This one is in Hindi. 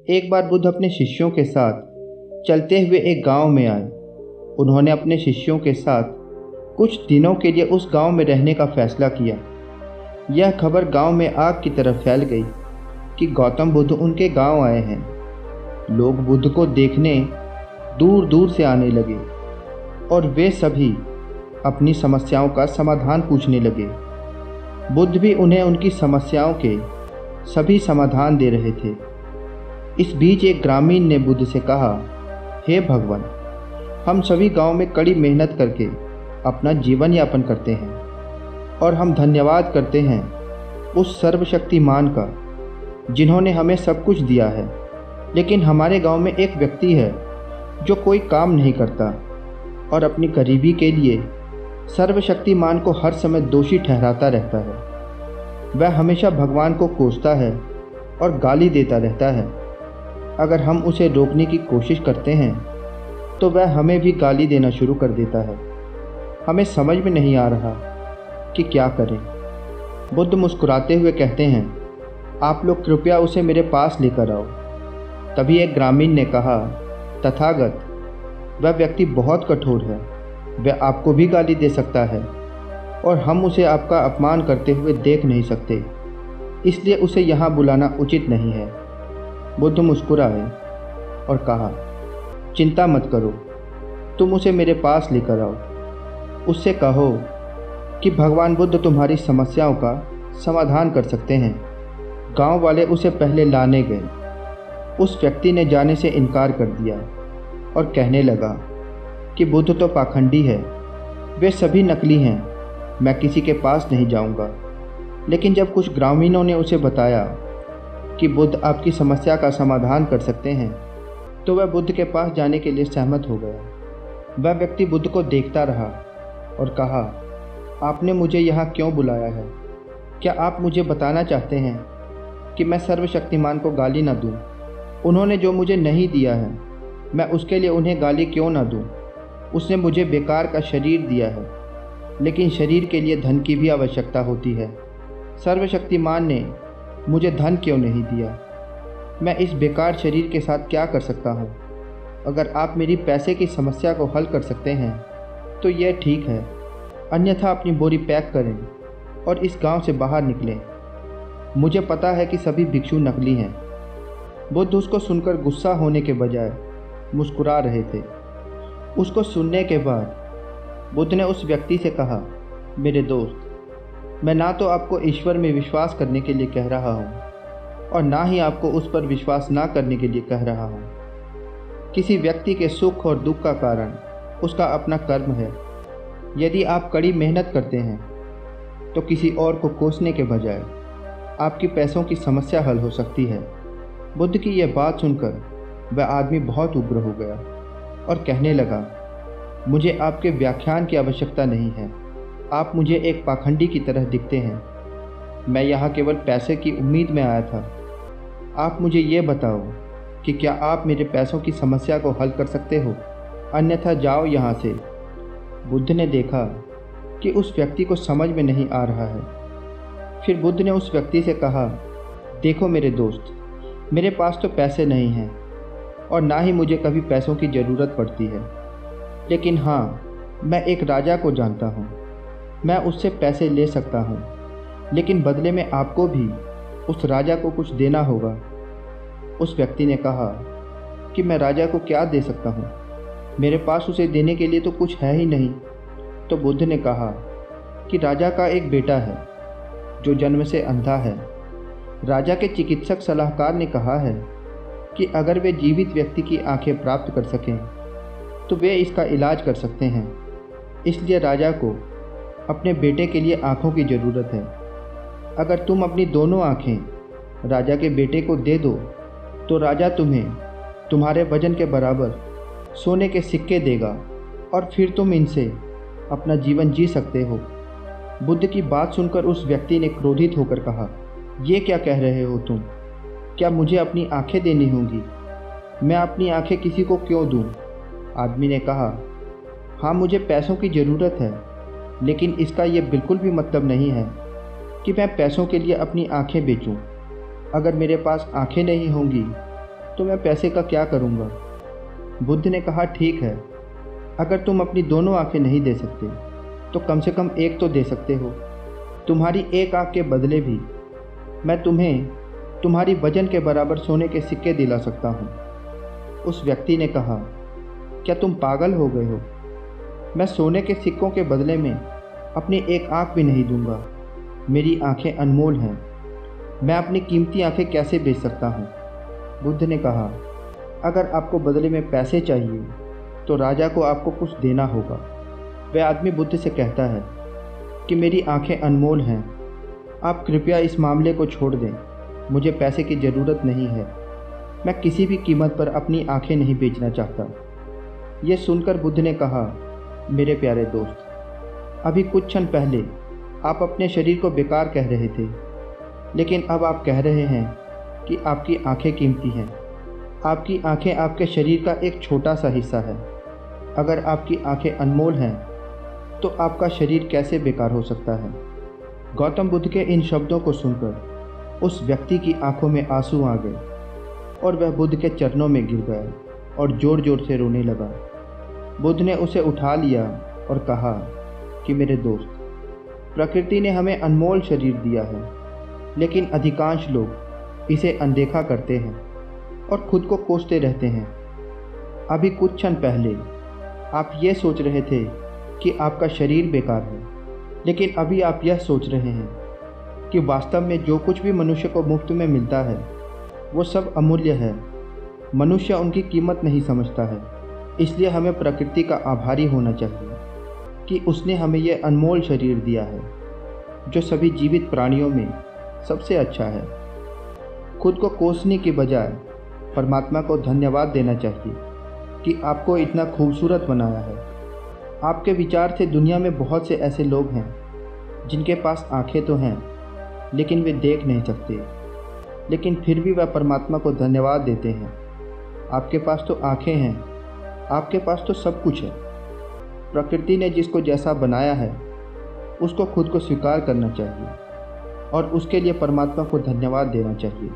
एक बार बुद्ध अपने शिष्यों के साथ चलते हुए एक गांव में आए। उन्होंने अपने शिष्यों के साथ कुछ दिनों के लिए उस गांव में रहने का फैसला किया। यह खबर गांव में आग की तरह फैल गई कि गौतम बुद्ध उनके गांव आए हैं। लोग बुद्ध को देखने दूर दूर से आने लगे और वे सभी अपनी समस्याओं का समाधान पूछने लगे। बुद्ध भी उन्हें उनकी समस्याओं के सभी समाधान दे रहे थे। इस बीच एक ग्रामीण ने बुद्ध से कहा, हे भगवान, हम सभी गांव में कड़ी मेहनत करके अपना जीवन यापन करते हैं और हम धन्यवाद करते हैं उस सर्वशक्तिमान का जिन्होंने हमें सब कुछ दिया है। लेकिन हमारे गांव में एक व्यक्ति है जो कोई काम नहीं करता और अपनी गरीबी के लिए सर्वशक्तिमान को हर समय दोषी ठहराता रहता है। वह हमेशा भगवान को कोसता है और गाली देता रहता है। अगर हम उसे रोकने की कोशिश करते हैं तो वह हमें भी गाली देना शुरू कर देता है। हमें समझ में नहीं आ रहा कि क्या करें। बुद्ध मुस्कुराते हुए कहते हैं, आप लोग कृपया उसे मेरे पास लेकर आओ। तभी एक ग्रामीण ने कहा, तथागत, वह व्यक्ति बहुत कठोर है। वह आपको भी गाली दे सकता है और हम उसे आपका अपमान करते हुए देख नहीं सकते, इसलिए उसे यहाँ बुलाना उचित नहीं है। बुद्ध मुस्कुराए और कहा, चिंता मत करो, तुम उसे मेरे पास लेकर आओ। उससे कहो कि भगवान बुद्ध तुम्हारी समस्याओं का समाधान कर सकते हैं। गांव वाले उसे पहले लाने गए। उस व्यक्ति ने जाने से इनकार कर दिया और कहने लगा कि बुद्ध तो पाखंडी है, वे सभी नकली हैं, मैं किसी के पास नहीं जाऊंगा। लेकिन जब कुछ ग्रामीणों ने उसे बताया कि बुद्ध आपकी समस्या का समाधान कर सकते हैं, तो वह बुद्ध के पास जाने के लिए सहमत हो गया। वह व्यक्ति बुद्ध को देखता रहा और कहा, आपने मुझे यहाँ क्यों बुलाया है? क्या आप मुझे बताना चाहते हैं कि मैं सर्वशक्तिमान को गाली न दूँ? उन्होंने जो मुझे नहीं दिया है, मैं उसके लिए उन्हें गाली क्यों न दूँ? उसने मुझे बेकार का शरीर दिया है, लेकिन शरीर के लिए धन की भी आवश्यकता होती है। सर्वशक्तिमान ने मुझे धन क्यों नहीं दिया? मैं इस बेकार शरीर के साथ क्या कर सकता हूँ? अगर आप मेरी पैसे की समस्या को हल कर सकते हैं तो यह ठीक है, अन्यथा अपनी बोरी पैक करें और इस गांव से बाहर निकलें। मुझे पता है कि सभी भिक्षु नकली हैं। बुद्ध उसको सुनकर गुस्सा होने के बजाय मुस्कुरा रहे थे। उसको सुनने के बाद बुद्ध ने उस व्यक्ति से कहा, मेरे दोस्त, मैं ना तो आपको ईश्वर में विश्वास करने के लिए कह रहा हूँ और ना ही आपको उस पर विश्वास ना करने के लिए कह रहा हूँ। किसी व्यक्ति के सुख और दुख का कारण उसका अपना कर्म है। यदि आप कड़ी मेहनत करते हैं तो किसी और को कोसने के बजाय आपकी पैसों की समस्या हल हो सकती है। बुद्ध की यह बात सुनकर वह आदमी बहुत उग्र हो गया और कहने लगा, मुझे आपके व्याख्यान की आवश्यकता नहीं है। आप मुझे एक पाखंडी की तरह दिखते हैं। मैं यहाँ केवल पैसे की उम्मीद में आया था। आप मुझे ये बताओ कि क्या आप मेरे पैसों की समस्या को हल कर सकते हो, अन्यथा जाओ यहाँ से। बुद्ध ने देखा कि उस व्यक्ति को समझ में नहीं आ रहा है। फिर बुद्ध ने उस व्यक्ति से कहा, देखो मेरे दोस्त, मेरे पास तो पैसे नहीं हैं और ना ही मुझे कभी पैसों की ज़रूरत पड़ती है। लेकिन हाँ, मैं एक राजा को जानता हूँ। मैं उससे पैसे ले सकता हूँ, लेकिन बदले में आपको भी उस राजा को कुछ देना होगा। उस व्यक्ति ने कहा कि मैं राजा को क्या दे सकता हूँ, मेरे पास उसे देने के लिए तो कुछ है ही नहीं। तो बुद्ध ने कहा कि राजा का एक बेटा है जो जन्म से अंधा है। राजा के चिकित्सक सलाहकार ने कहा है कि अगर वे जीवित व्यक्ति की आंखें प्राप्त कर सकें तो वे इसका इलाज कर सकते हैं। इसलिए राजा को अपने बेटे के लिए आँखों की ज़रूरत है। अगर तुम अपनी दोनों आँखें राजा के बेटे को दे दो तो राजा तुम्हें तुम्हारे वजन के बराबर सोने के सिक्के देगा और फिर तुम इनसे अपना जीवन जी सकते हो। बुद्ध की बात सुनकर उस व्यक्ति ने क्रोधित होकर कहा, ये क्या कह रहे हो तुम? क्या मुझे अपनी आँखें देनी होंगी? मैं अपनी आँखें किसी को क्यों दूँ? आदमी ने कहा, हाँ, मुझे पैसों की ज़रूरत है, लेकिन इसका ये बिल्कुल भी मतलब नहीं है कि मैं पैसों के लिए अपनी आंखें बेचूं। अगर मेरे पास आंखें नहीं होंगी तो मैं पैसे का क्या करूँगा। बुद्ध ने कहा, ठीक है, अगर तुम अपनी दोनों आंखें नहीं दे सकते तो कम से कम एक तो दे सकते हो। तुम्हारी एक आंख के बदले भी मैं तुम्हें तुम्हारी वजन के बराबर सोने के सिक्के दिला सकता हूँ। उस व्यक्ति ने कहा, क्या तुम पागल हो गए हो? मैं सोने के सिक्कों के बदले में अपनी एक आंख भी नहीं दूंगा। मेरी आंखें अनमोल हैं, मैं अपनी कीमती आंखें कैसे बेच सकता हूँ। बुद्ध ने कहा, अगर आपको बदले में पैसे चाहिए तो राजा को आपको कुछ देना होगा। वह आदमी बुद्ध से कहता है कि मेरी आंखें अनमोल हैं, आप कृपया इस मामले को छोड़ दें, मुझे पैसे की ज़रूरत नहीं है, मैं किसी भी कीमत पर अपनी आंखें नहीं बेचना चाहता। यह सुनकर बुद्ध ने कहा, मेरे प्यारे दोस्त, अभी कुछ क्षण पहले आप अपने शरीर को बेकार कह रहे थे, लेकिन अब आप कह रहे हैं कि आपकी आंखें कीमती हैं। आपकी आंखें आपके शरीर का एक छोटा सा हिस्सा है। अगर आपकी आंखें अनमोल हैं तो आपका शरीर कैसे बेकार हो सकता है। गौतम बुद्ध के इन शब्दों को सुनकर उस व्यक्ति की आंखों में आंसू आ गए और वह बुद्ध के चरणों में गिर गया और ज़ोर ज़ोर से रोने लगा। बुद्ध ने उसे उठा लिया और कहा कि मेरे दोस्त, प्रकृति ने हमें अनमोल शरीर दिया है, लेकिन अधिकांश लोग इसे अनदेखा करते हैं और खुद को कोसते रहते हैं। अभी कुछ क्षण पहले आप ये सोच रहे थे कि आपका शरीर बेकार है, लेकिन अभी आप यह सोच रहे हैं कि वास्तव में जो कुछ भी मनुष्य को मुफ्त में मिलता है वो सब अमूल्य है। मनुष्य उनकी कीमत नहीं समझता है, इसलिए हमें प्रकृति का आभारी होना चाहिए कि उसने हमें यह अनमोल शरीर दिया है जो सभी जीवित प्राणियों में सबसे अच्छा है। खुद को कोसने की बजाय परमात्मा को धन्यवाद देना चाहिए कि आपको इतना खूबसूरत बनाया है। आपके विचार से दुनिया में बहुत से ऐसे लोग हैं जिनके पास आंखें तो हैं लेकिन वे देख नहीं सकते, लेकिन फिर भी वह परमात्मा को धन्यवाद देते हैं। आपके पास तो आंखें हैं, आपके पास तो सब कुछ है। प्रकृति ने जिसको जैसा बनाया है उसको खुद को स्वीकार करना चाहिए और उसके लिए परमात्मा को धन्यवाद देना चाहिए।